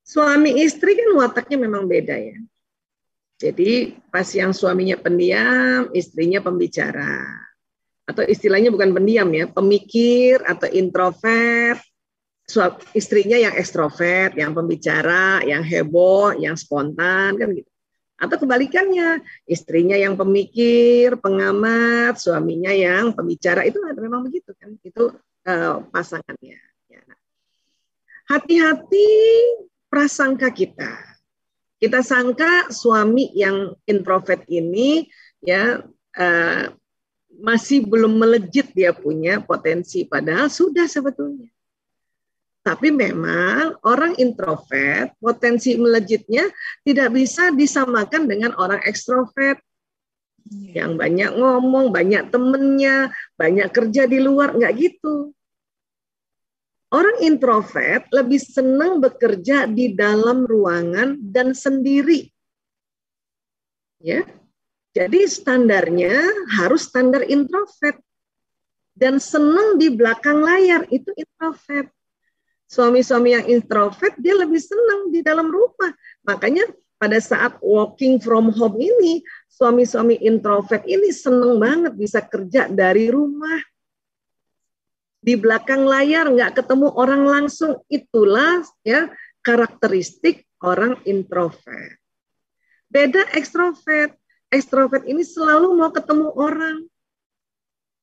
Suami istri kan wataknya memang beda ya. Jadi pas yang suaminya pendiam, istrinya pembicara. Atau istilahnya bukan pendiam ya, pemikir atau introvert. Istrinya yang ekstrovert, yang pembicara, yang heboh, yang spontan kan gitu. Atau kebalikannya, istrinya yang pemikir, pengamat, suaminya yang pembicara, itu memang begitu kan, itu pasangannya. Ya. Hati-hati prasangka kita. Kita sangka suami yang introvert ini ya masih belum melejit dia punya potensi, padahal sudah sebetulnya. Tapi memang orang introvert, potensi melejitnya tidak bisa disamakan dengan orang ekstrovert. Yang banyak ngomong, banyak temennya, banyak kerja di luar, nggak gitu. Orang introvert lebih senang bekerja di dalam ruangan dan sendiri. Ya. Jadi standarnya harus standar introvert. Dan senang di belakang layar, itu introvert. Suami-suami yang introvert, dia lebih senang di dalam rumah. Makanya pada saat working from home ini, suami-suami introvert ini senang banget bisa kerja dari rumah. Di belakang layar, nggak ketemu orang langsung. Itulah ya karakteristik orang introvert. Beda ekstrovert. Ekstrovert ini selalu mau ketemu orang.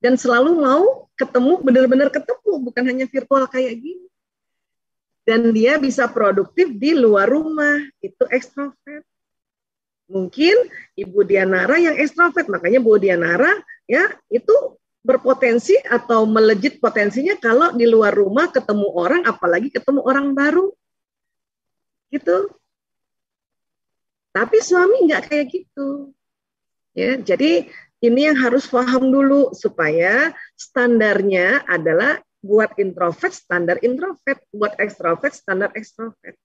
Dan selalu mau ketemu, benar-benar ketemu, bukan hanya virtual kayak gini. Dan dia bisa produktif di luar rumah, itu ekstrovert. Mungkin Ibu Dianara yang ekstrovert, makanya Bu Dianara ya itu berpotensi atau melejit potensinya kalau di luar rumah ketemu orang, apalagi ketemu orang baru. Gitu. Tapi suami nggak kayak gitu. Ya, jadi ini yang harus paham dulu supaya standarnya adalah buat introvert standar introvert, buat ekstrovert standar ekstrovert.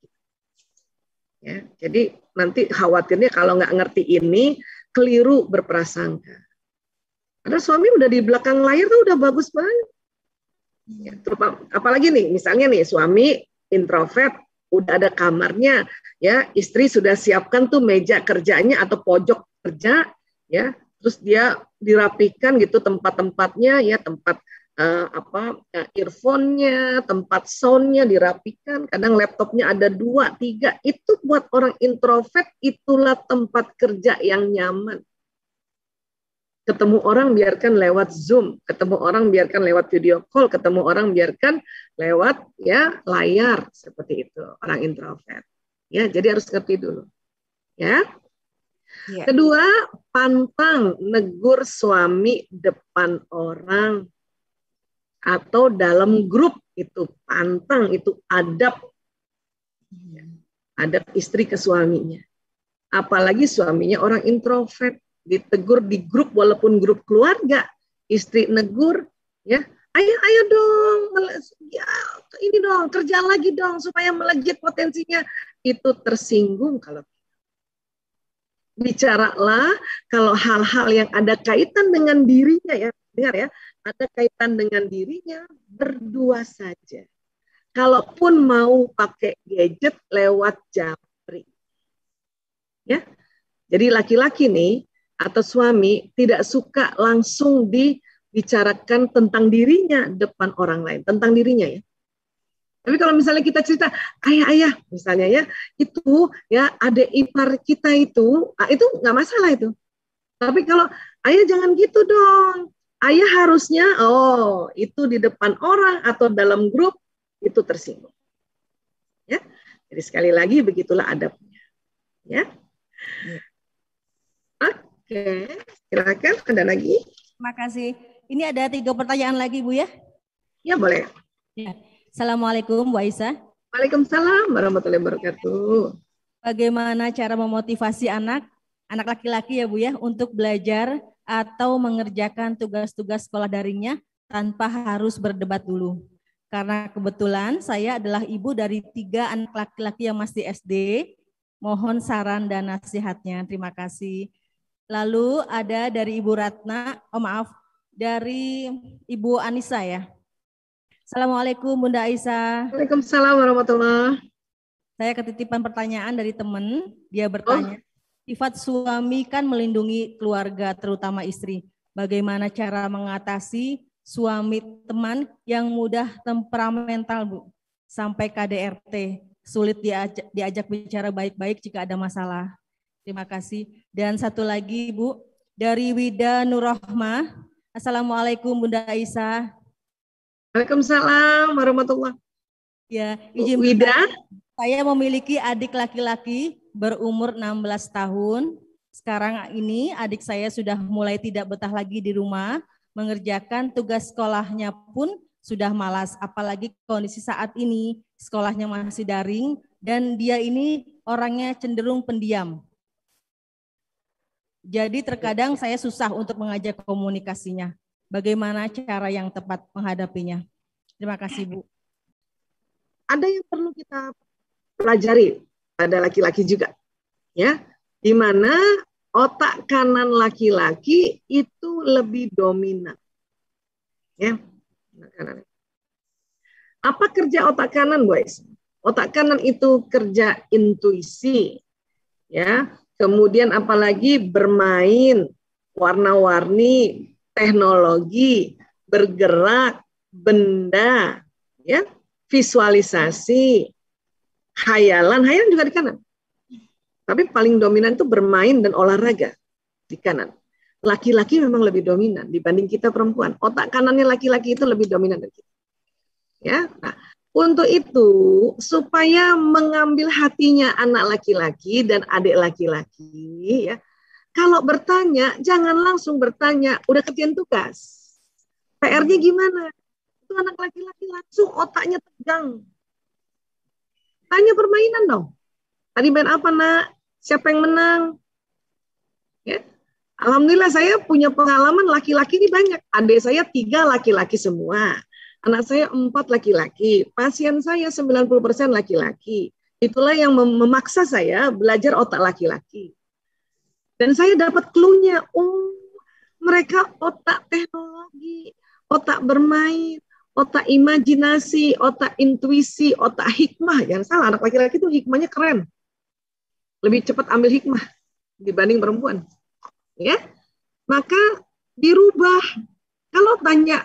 Ya, jadi nanti khawatirnya kalau nggak ngerti ini keliru berprasangka. Karena suami udah di belakang layar tuh udah bagus banget. Ya, apalagi nih, misalnya nih suami introvert udah ada kamarnya, ya istri sudah siapkan tuh meja kerjanya atau pojok kerja, ya terus dia dirapikan gitu tempat-tempatnya, ya tempat earphone-nya, tempat sound-nya dirapikan, kadang laptopnya ada 2, 3, itu buat orang introvert itulah tempat kerja yang nyaman. Ketemu orang biarkan lewat Zoom, ketemu orang biarkan lewat video call, ketemu orang biarkan lewat ya layar, seperti itu orang introvert. Ya, jadi harus ngerti dulu. Ya. Yeah. Kedua, pantang negur suami depan orang atau dalam grup, itu pantang, itu adab. Adab istri ke suaminya. Apalagi suaminya orang introvert, ditegur di grup walaupun grup keluarga, istri negur, ya, ayo dong, ya, ini dong, kerja lagi dong supaya melejit potensinya, itu tersinggung. Kalau bicaralah kalau hal-hal yang ada kaitan dengan dirinya, ya, dengar ya, ada kaitan dengan dirinya, berdua saja. Kalaupun mau pakai gadget lewat japri, ya. Jadi laki-laki nih atau suami tidak suka langsung dibicarakan tentang dirinya depan orang lain, tentang dirinya ya. Tapi kalau misalnya kita cerita, ayah misalnya ya, itu ya adik ipar kita itu nggak masalah itu. Tapi kalau ayah jangan gitu dong, ayah harusnya, itu di depan orang atau dalam grup itu tersinggung. Ya, jadi sekali lagi begitulah adabnya. Ya. Oke, silakan ada lagi. Terima kasih. Ini ada 3 pertanyaan lagi Bu ya? Ya boleh. Ya. Assalamualaikum Bu Aisyah. Waalaikumsalam warahmatullahi wabarakatuh. Bagaimana cara memotivasi anak laki-laki ya Bu ya untuk belajar atau mengerjakan tugas-tugas sekolah daringnya tanpa harus berdebat dulu? Karena kebetulan saya adalah ibu dari 3 anak laki-laki yang masih SD. Mohon saran dan nasihatnya. Terima kasih. Lalu ada dari Ibu Ratna, dari Ibu Anissa ya. Assalamualaikum Bunda Aisyah. Waalaikumsalam warahmatullahi. Saya ketitipan pertanyaan dari teman, dia bertanya, sifat suami kan melindungi keluarga, terutama istri. Bagaimana cara mengatasi suami teman yang mudah temperamental, Bu? Sampai KDRT, sulit diajak bicara baik-baik jika ada masalah. Terima kasih. Dan satu lagi, Bu, dari Wida Nurrohmah. Assalamualaikum Bunda Aisyah. Waalaikumsalam warahmatullahi. Ya, izin Wida. Saya memiliki adik laki-laki berumur 16 tahun. Sekarang ini adik saya sudah mulai tidak betah lagi di rumah, mengerjakan tugas sekolahnya pun sudah malas, apalagi kondisi saat ini sekolahnya masih daring dan dia ini orangnya cenderung pendiam. Jadi terkadang saya susah untuk mengajak komunikasinya. Bagaimana cara yang tepat menghadapinya? Terima kasih, Bu. Ada yang perlu kita pelajari pada laki-laki juga, ya, di mana otak kanan laki-laki itu lebih dominan, ya. Apa kerja otak kanan, boys? Otak kanan itu kerja intuisi, ya. Kemudian apalagi bermain, warna-warni, teknologi, bergerak, benda, ya, visualisasi. Hayalan juga di kanan. Tapi paling dominan itu bermain dan olahraga di kanan. Laki-laki memang lebih dominan dibanding kita perempuan. Otak kanannya laki-laki itu lebih dominan dari kita. Ya, nah, untuk itu supaya mengambil hatinya anak laki-laki dan adik laki-laki, ya, kalau bertanya jangan langsung bertanya, udah kerjain tugas, PR-nya gimana? Itu anak laki-laki langsung otaknya tegang. Tanya permainan dong. Tadi main apa, Nak? Siapa yang menang? Ya. Alhamdulillah saya punya pengalaman laki-laki ini banyak. Adik saya 3 laki-laki semua. Anak saya 4 laki-laki. Pasien saya 90% laki-laki. Itulah yang memaksa saya belajar otak laki-laki. Dan saya dapat clue-nya. Oh, mereka otak teknologi, otak bermain, otak imajinasi, otak intuisi, otak hikmah. Jangan salah, anak laki-laki itu hikmahnya keren. Lebih cepat ambil hikmah dibanding perempuan. Ya, maka dirubah. Kalau tanya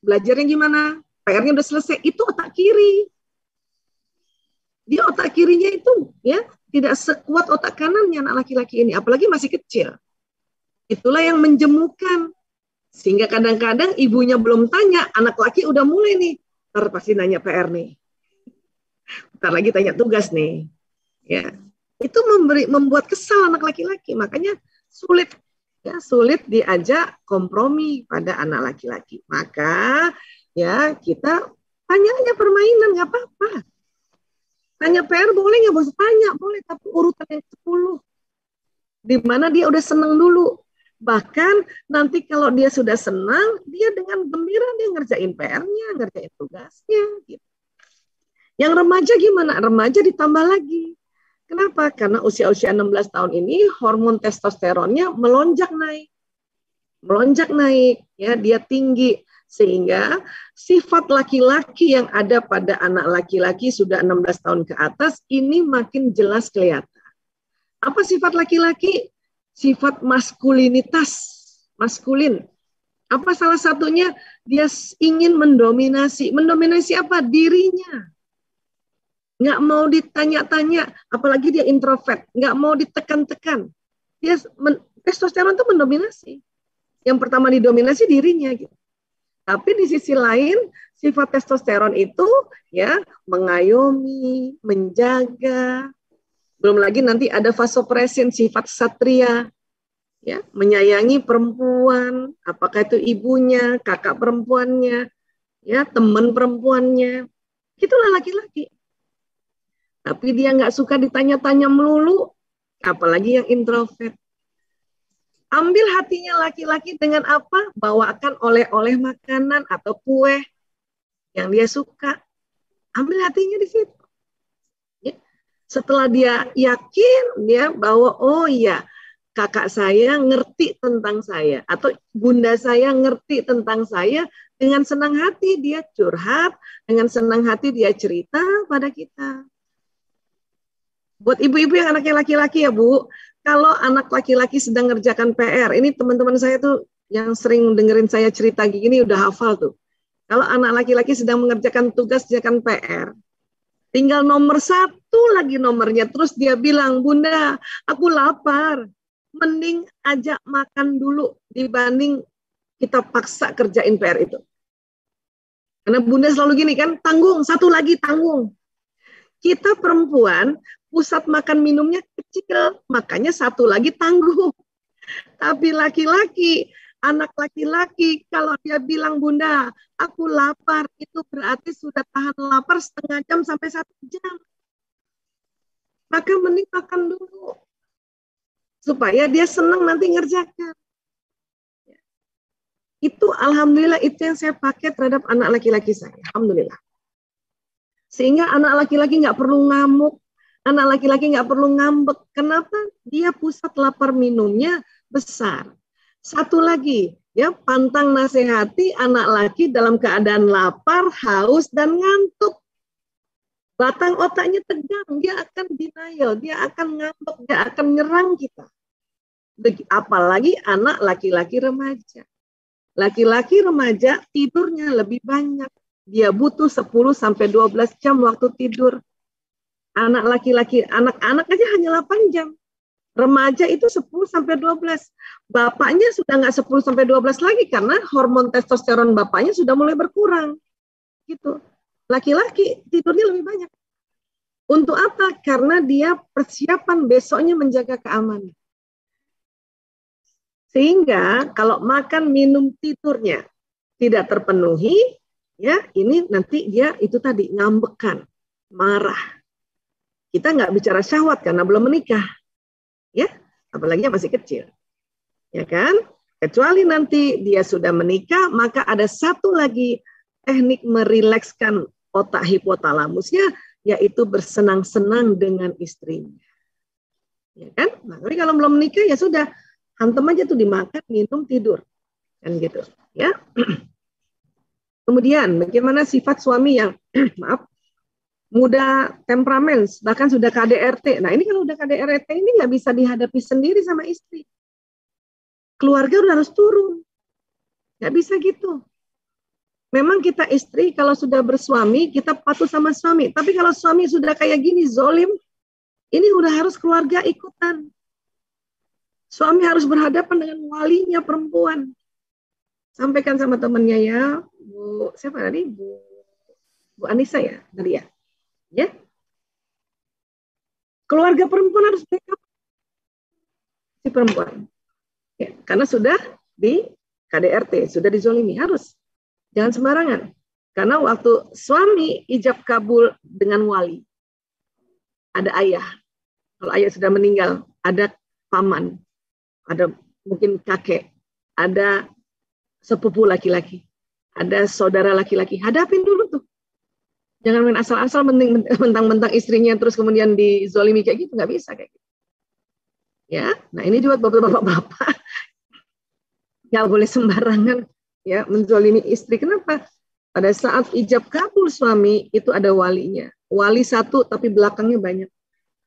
belajarnya gimana, PR-nya udah selesai, itu otak kiri. Di otak kirinya itu ya tidak sekuat otak kanannya anak laki-laki ini, apalagi masih kecil. Itulah yang menjemukan. Sehingga kadang-kadang ibunya belum tanya, anak laki udah mulai nih. Ntar pasti nanya PR nih. Ntar lagi tanya tugas nih. Ya, itu membuat kesal anak laki-laki. Makanya sulit diajak kompromi pada anak laki-laki. Maka ya kita tanya aja permainan, nggak apa-apa. Tanya PR boleh nggak? Boleh tanya, boleh. Tapi urutan yang 10. Di mana dia udah seneng dulu. Bahkan nanti kalau dia sudah senang, dia dengan gembira dia ngerjain PR-nya, ngerjain tugasnya. Gitu. Yang remaja gimana? Remaja ditambah lagi. Kenapa? Karena usia-usia 16 tahun ini hormon testosteronnya melonjak naik. Ya, dia tinggi. Sehingga sifat laki-laki yang ada pada anak laki-laki sudah 16 tahun ke atas ini makin jelas kelihatan. Apa sifat laki-laki? Sifat maskulinitas, maskulin. Apa salah satunya? Dia ingin mendominasi. Mendominasi apa? Dirinya. Nggak mau ditanya-tanya, apalagi dia introvert. Nggak mau ditekan-tekan. Testosteron itu mendominasi. Yang pertama didominasi dirinya. Gitu. Tapi di sisi lain, sifat testosteron itu ya mengayomi, menjaga. Belum lagi nanti ada vasopresin, sifat satria, ya, menyayangi perempuan, apakah itu ibunya, kakak perempuannya, ya, teman perempuannya, itulah laki-laki. Tapi dia nggak suka ditanya-tanya melulu, apalagi yang introvert. Ambil hatinya laki-laki dengan apa? Bawakan oleh-oleh makanan atau kue yang dia suka. Ambil hatinya di situ. Setelah dia yakin, dia bahwa oh iya, kakak saya ngerti tentang saya, atau bunda saya ngerti tentang saya, dengan senang hati dia curhat, dengan senang hati dia cerita pada kita. Buat ibu-ibu yang anaknya laki-laki ya Bu, kalau anak laki-laki sedang ngerjakan PR, ini teman-teman saya tuh yang sering dengerin saya cerita gini udah hafal tuh. Kalau anak laki-laki sedang mengerjakan tugas, mengerjakan PR, tinggal nomor 1 lagi nomornya, terus dia bilang, Bunda, aku lapar, mending ajak makan dulu dibanding kita paksa kerjain PR itu. Karena Bunda selalu gini kan, tanggung, satu lagi tanggung. Kita perempuan, pusat makan minumnya kecil, makanya satu lagi tanggung. Tapi laki-laki, anak laki-laki, kalau dia bilang, Bunda, aku lapar, itu berarti sudah tahan lapar setengah jam sampai 1 jam. Maka mending makan dulu. Supaya dia senang nanti ngerjakan. Itu alhamdulillah itu yang saya pakai terhadap anak laki-laki saya. Alhamdulillah. Sehingga anak laki-laki nggak perlu ngamuk, anak laki-laki nggak perlu ngambek. Kenapa? Dia pusat lapar minumnya besar. Satu lagi, ya pantang nasihati anak laki dalam keadaan lapar, haus, dan ngantuk. Batang otaknya tegang, dia akan denial, dia akan ngambek, dia akan nyerang kita. Apalagi anak laki-laki remaja. Laki-laki remaja tidurnya lebih banyak. Dia butuh 10-12 jam waktu tidur. Anak laki-laki, anak-anak aja hanya 8 jam. Remaja itu 10-12. Bapaknya sudah nggak 10-12 lagi karena hormon testosteron bapaknya sudah mulai berkurang. Gitu. Laki-laki tidurnya lebih banyak. Untuk apa? Karena dia persiapan besoknya menjaga keamanan. Sehingga kalau makan, minum, tidurnya tidak terpenuhi, ya ini nanti dia itu tadi ngambekan, marah. Kita nggak bicara syahwat karena belum menikah, ya apalagi masih kecil, ya kan? Kecuali nanti dia sudah menikah, maka ada satu lagi teknik merilekskan otak hipotalamusnya, yaitu bersenang-senang dengan istrinya, ya kan? Nah, tapi kalau belum menikah ya sudah, hantem aja tuh dimakan, minum, tidur, kan gitu, ya. Kemudian bagaimana sifat suami yang maaf muda temperamen, bahkan sudah KDRT. Nah ini kalau udah KDRT ini nggak bisa dihadapi sendiri sama istri. Keluarga udah harus turun, nggak bisa gitu. Memang kita istri kalau sudah bersuami kita patuh sama suami. Tapi kalau suami sudah kayak gini zolim, ini udah harus keluarga ikutan. Suami harus berhadapan dengan walinya perempuan. Sampaikan sama temannya ya, Bu, siapa tadi? Bu Anissa ya, tadi ya. Ya. Keluarga perempuan harus backup si perempuan. Ya, karena sudah di KDRT, sudah dizolimi, harus. Jangan sembarangan. Karena waktu suami ijab kabul dengan wali, ada ayah. Kalau ayah sudah meninggal, ada paman, ada mungkin kakek, ada sepupu laki-laki, ada saudara laki-laki, hadapin dulu tuh. Jangan main asal-asal mentang-mentang istrinya terus kemudian dizolimi kayak gitu, nggak bisa kayak gitu. Ya, nah ini juga bapak-bapak nggak boleh sembarangan ya menzolimi istri. Kenapa? Pada saat ijab kabul suami itu ada walinya, wali satu tapi belakangnya banyak.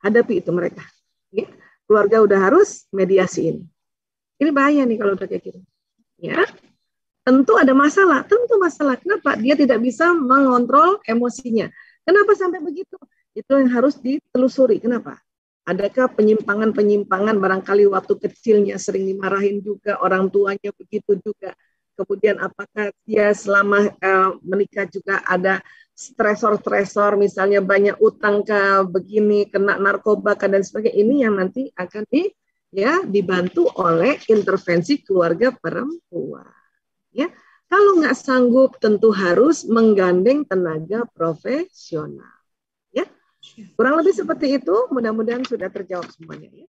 Hadapi itu mereka. Ya. Keluarga udah harus mediasiin. Ini bahaya nih kalau udah kayak gitu. Ya. Tentu ada masalah, tentu masalah. Kenapa? Dia tidak bisa mengontrol emosinya. Kenapa sampai begitu? Itu yang harus ditelusuri. Kenapa? Adakah penyimpangan-penyimpangan barangkali waktu kecilnya sering dimarahin juga, orang tuanya begitu juga. Kemudian apakah dia selama menikah juga ada stresor-stresor, misalnya banyak utang ke begini, kena narkoba dan sebagainya. Ini yang nanti akan dibantu oleh intervensi keluarga perempuan. Ya, kalau nggak sanggup tentu harus menggandeng tenaga profesional. Ya, kurang lebih seperti itu. Mudah-mudahan sudah terjawab semuanya. Ya.